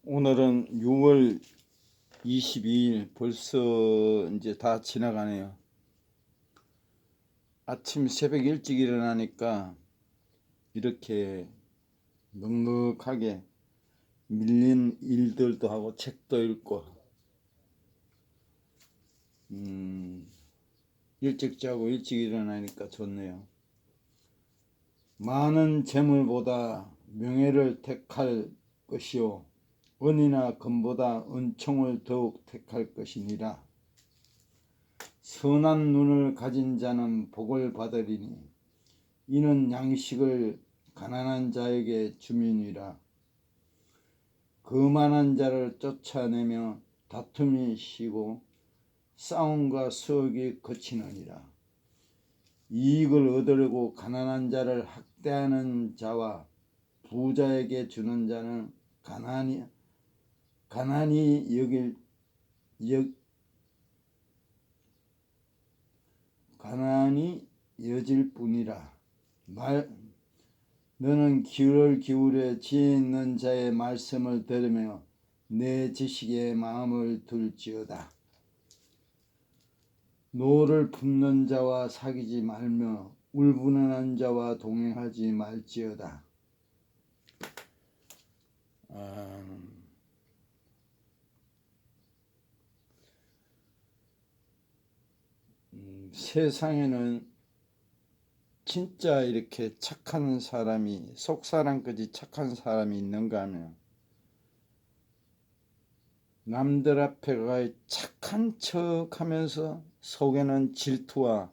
오늘은 6월 22일 벌써 이제 다 지나가네요. 아침 새벽 일찍 일어나니까 이렇게 넉넉하게 밀린 일들도 하고 책도 읽고 일찍 자고 일찍 일어나니까 좋네요. 많은 재물보다 명예를 택할 것이요 은이나 금보다 은총을 더욱 택할 것이니라. 선한 눈을 가진 자는 복을 받으리니 이는 양식을 가난한 자에게 주민이라. 거만한 자를 쫓아내며 다툼이 쉬고 싸움과 수억이 그치느니라. 이익을 얻으려고 가난한 자를 학대하는 자와 부자에게 주는 자는 가난히 여질 뿐이라. 너는 귀를 기울여 지혜 있는 자의 말씀을 들으며 내 지식에 마음을 둘지어다. 노를 품는 자와 사귀지 말며 울부짖는 자와 동행하지 말지어다. 세상에는 진짜 이렇게 착한 사람이, 속사람까지 착한 사람이 있는가 하면 남들 앞에 가 착한 척 하면서 속에는 질투와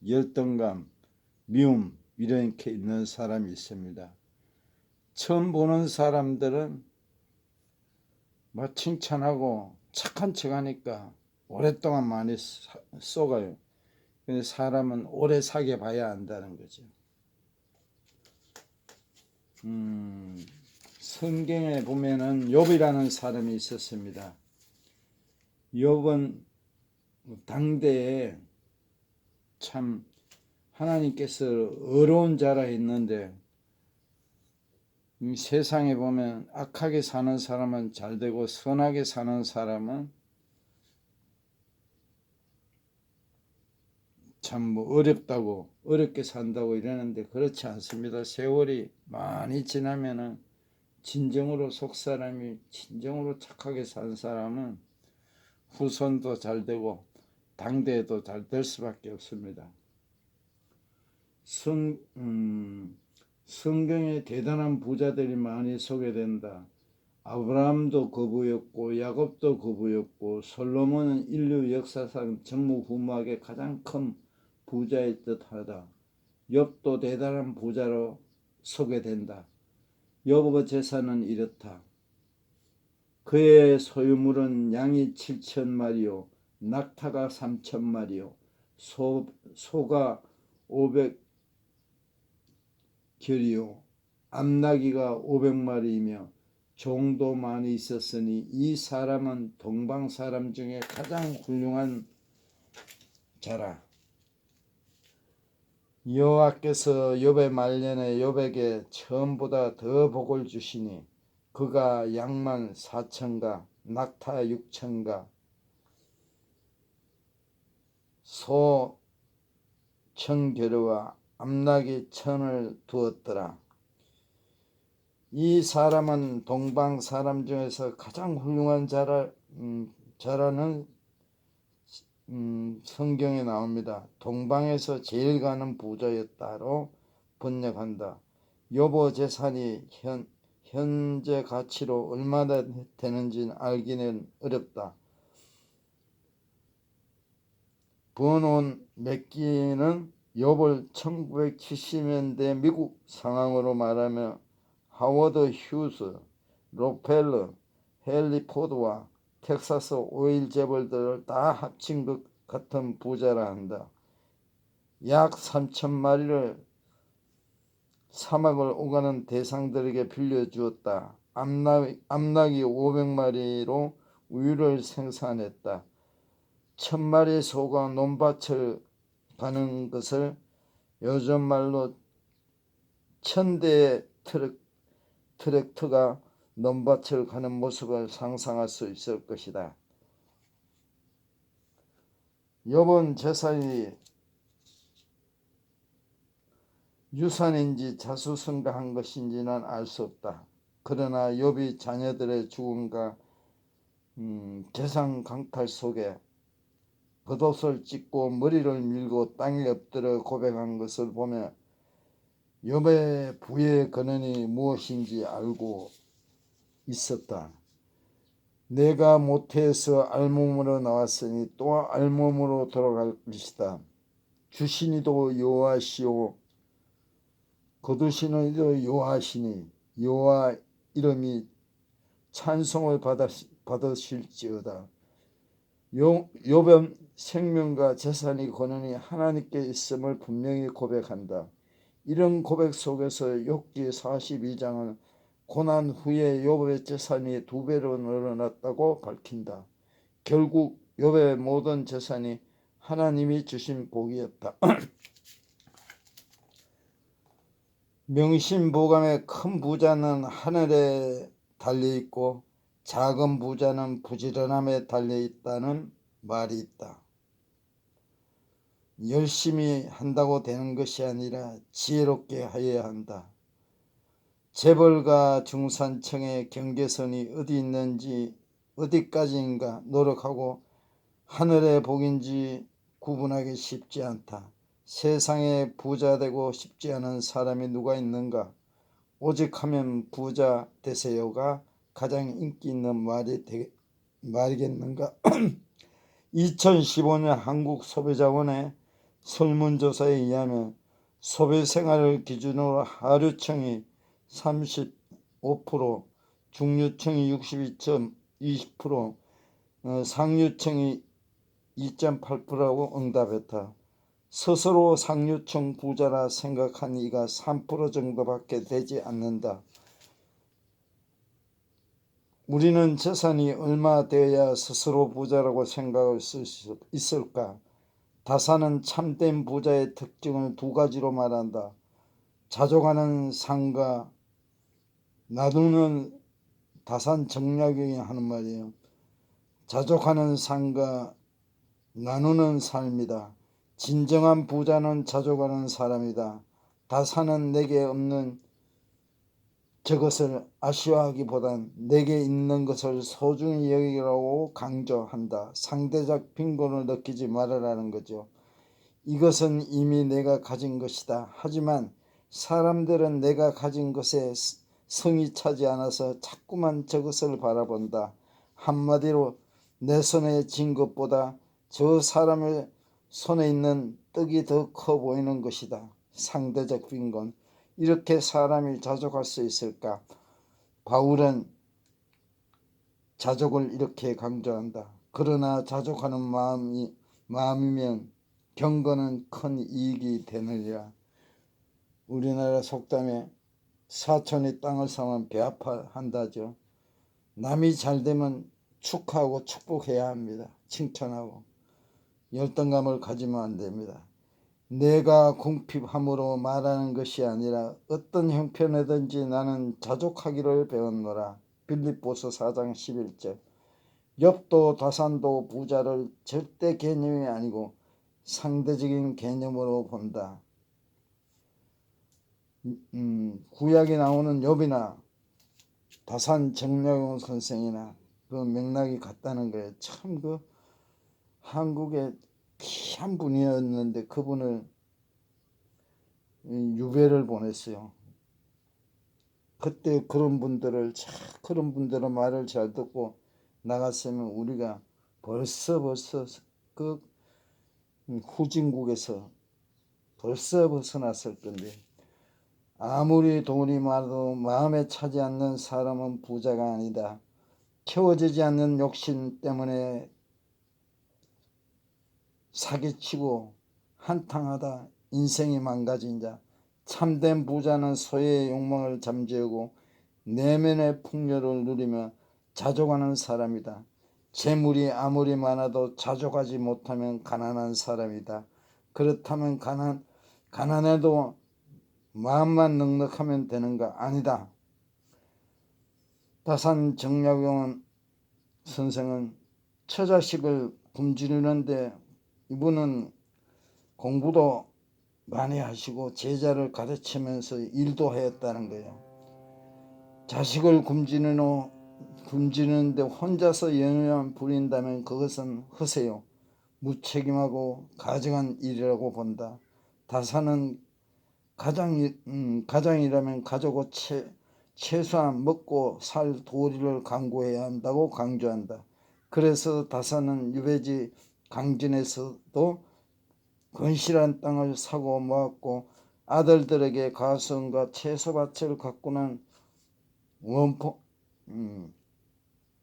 열등감, 미움 이렇게 있는 사람이 있습니다. 처음 보는 사람들은 뭐 칭찬하고 착한 척 하니까 오랫동안 많이 속아요. 근데 사람은 오래 사귀어 봐야 안다는 거죠. 성경에 보면은 욥이라는 사람이 있었습니다. 욥은 당대에 참 하나님께서 어려운 자라 했는데 세상에 보면 악하게 사는 사람은 잘 되고 선하게 사는 사람은 참 뭐 어렵게 산다고 이러는데 그렇지 않습니다. 세월이 많이 지나면은 진정으로 속사람이 진정으로 착하게 산 사람은 후손도 잘 되고 당대에도 잘 될 수밖에 없습니다. 성경에 대단한 부자들이 많이 소개된다. 아브라함도 거부였고 야곱도 거부였고 솔로몬은 인류 역사상 전무후무하게 가장 큰 부자의 듯하다. 욥도 대단한 부자로 소개된다. 욥의 재산은 이렇다. 그의 소유물은 양이 7,000마리요 낙타가 3,000마리요 소가 500결이요 암나귀가 500마리이며 종도 많이 있었으니 이 사람은 동방 사람 중에 가장 훌륭한 자라. 여호와께서 욥의 말년에 욥에게 처음보다 더 복을 주시니 그가 양만 4천가 낙타 6천가 소 1,000겨루와 암나귀 1,000을 두었더라. 이 사람은 동방 사람 중에서 가장 훌륭한 자라는 성경에 나옵니다. 동방에서 제일 가는 부자였다로 번역한다. 욥의 재산이 현재 가치로 얼마나 되는지는 알기는 어렵다. 버논 맥기는 욥을 1970년대 미국 상황으로 말하며 하워드 휴스, 록펠러, 헨리 포드와 텍사스 오일 재벌들을 다 합친 것 같은 부자라 한다. 약 3,000마리를 사막을 오가는 대상들에게 빌려주었다. 암나귀 500마리로 우유를 생산했다. 1,000마리 소가 논밭을 가는 것을 요즘 말로 1,000대의 트랙터가 논밭을 가는 모습을 상상할 수 있을 것이다. 욥은 재산이 유산인지 자수성가한 것인지는 알 수 없다. 그러나 욥이 자녀들의 죽음과 재산 강탈 속에 겉옷을 찢고 머리를 밀고 땅에 엎드려 고백한 것을 보며 욥의 부의 근원이 무엇인지 알고 있었다. 내가 모태에서 알몸으로 나왔으니 또 알몸으로 돌아갈 것이다. 주시니도 여호와시오 거두시니도 여호와시니 여호와 이름이 찬송을 받으실지어다. 욥은 생명과 재산이 권한이 하나님께 있음을 분명히 고백한다. 이런 고백 속에서 욥기 42장은 고난 후에 욥의 재산이 2배로 늘어났다고 밝힌다. 결국 욥의 모든 재산이 하나님이 주신 복이었다. 명심보감의 큰 부자는 하늘에 달려있고 작은 부자는 부지런함에 달려있다는 말이 있다. 열심히 한다고 되는 것이 아니라 지혜롭게 하여야 한다. 재벌과 중산층의 경계선이 어디 있는지 어디까지인가 노력하고 하늘의 복인지 구분하기 쉽지 않다. 세상에 부자 되고 싶지 않은 사람이 누가 있는가? 오직 하면 부자 되세요가 가장 인기 있는 말이겠는가? 2015년 한국소비자원의 설문조사에 의하면 소비생활을 기준으로 하류층이 35%, 중류층이 62.20%, 상류층이 2.8%라고 응답했다. 스스로 상류층 부자라 생각한 이가 3% 정도밖에 되지 않는다. 우리는 재산이 얼마 되어야 스스로 부자라고 생각할 수 있을까? 다산은 참된 부자의 특징을 2가지로 말한다. 자족하는 삶과 나누는 다산 정략이 하는 말이에요. 자족하는 삶과 나누는 삶이다. 진정한 부자는 자족하는 사람이다. 다산은 내게 없는 저것을 아쉬워하기보단 내게 있는 것을 소중히 여기라고 강조한다. 상대적 빈곤을 느끼지 말으라는 거죠. 이것은 이미 내가 가진 것이다. 하지만 사람들은 내가 가진 것에 성이 차지 않아서 자꾸만 저것을 바라본다. 한마디로 내 손에 쥔 것보다 저 사람의 손에 있는 떡이 더 커 보이는 것이다. 상대적 빈곤. 이렇게 사람이 자족할 수 있을까? 바울은 자족을 이렇게 강조한다. 그러나 자족하는 마음이면 경건은 큰 이익이 되느니라. 우리나라 속담에 사촌이 땅을 사면 배 아파한다죠. 남이 잘 되면 축하하고 축복해야 합니다. 칭찬하고 열등감을 가지면 안 됩니다. 내가 궁핍함으로 말하는 것이 아니라 어떤 형편이든지 나는 자족하기를 배웠노라. 빌립보서 4장 11절. 욥도 다산도 부자를 절대 개념이 아니고 상대적인 개념으로 본다. 구약에 나오는 욥이나 다산 정약용 선생이나 그 맥락이 같다는 거예요. 참 그 한국의 귀한 분이었는데 그분을 유배를 보냈어요. 그때 그런 분들의 말을 잘 듣고 나갔으면 우리가 벌써 그 후진국에서 벌써 벗어났을 건데, 아무리 돈이 많아도 마음에 차지 않는 사람은 부자가 아니다. 채워지지 않는 욕심 때문에 사기치고 한탕하다 인생이 망가진 자. 참된 부자는 소유의 욕망을 잠재우고 내면의 풍요를 누리며 자족하는 사람이다. 재물이 아무리 많아도 자족하지 못하면 가난한 사람이다. 그렇다면 가난해도 마음만 넉넉하면 되는가? 아니다. 다산 정약용 선생은 처자식을 굶주리는데 이분은 공부도 많이 하시고 제자를 가르치면서 일도 하였다는 거예요. 자식을 굶주리는데 혼자서 연연 부린다면 그것은 허세요. 무책임하고 가증한 일이라고 본다. 다산은 가장이라면 가족의 최소한 먹고 살 도리를 강구해야 한다고 강조한다. 그래서 다산은 유배지 강진에서도 건실한 땅을 사고 모았고 아들들에게 가수원과 채소밭을 가꾸는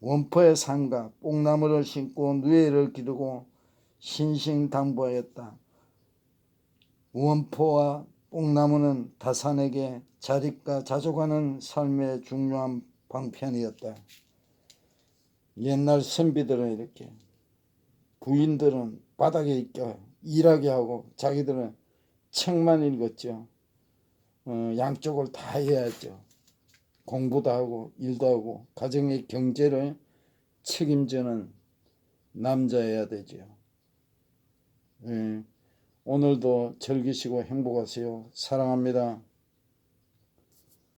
원포의 산과 뽕나무를 심고 누에를 기르고 신신당부하였다. 원포와 뽕나무는 다산에게 자립과 자족하는 삶의 중요한 방편이었다. 옛날 선비들은 이렇게 부인들은 바닥에 있게 일하게 하고 자기들은 책만 읽었죠. 양쪽을 다 해야죠. 공부도 하고 일도 하고 가정의 경제를 책임지는 남자여야 되죠. 오늘도 즐기시고 행복하세요. 사랑합니다.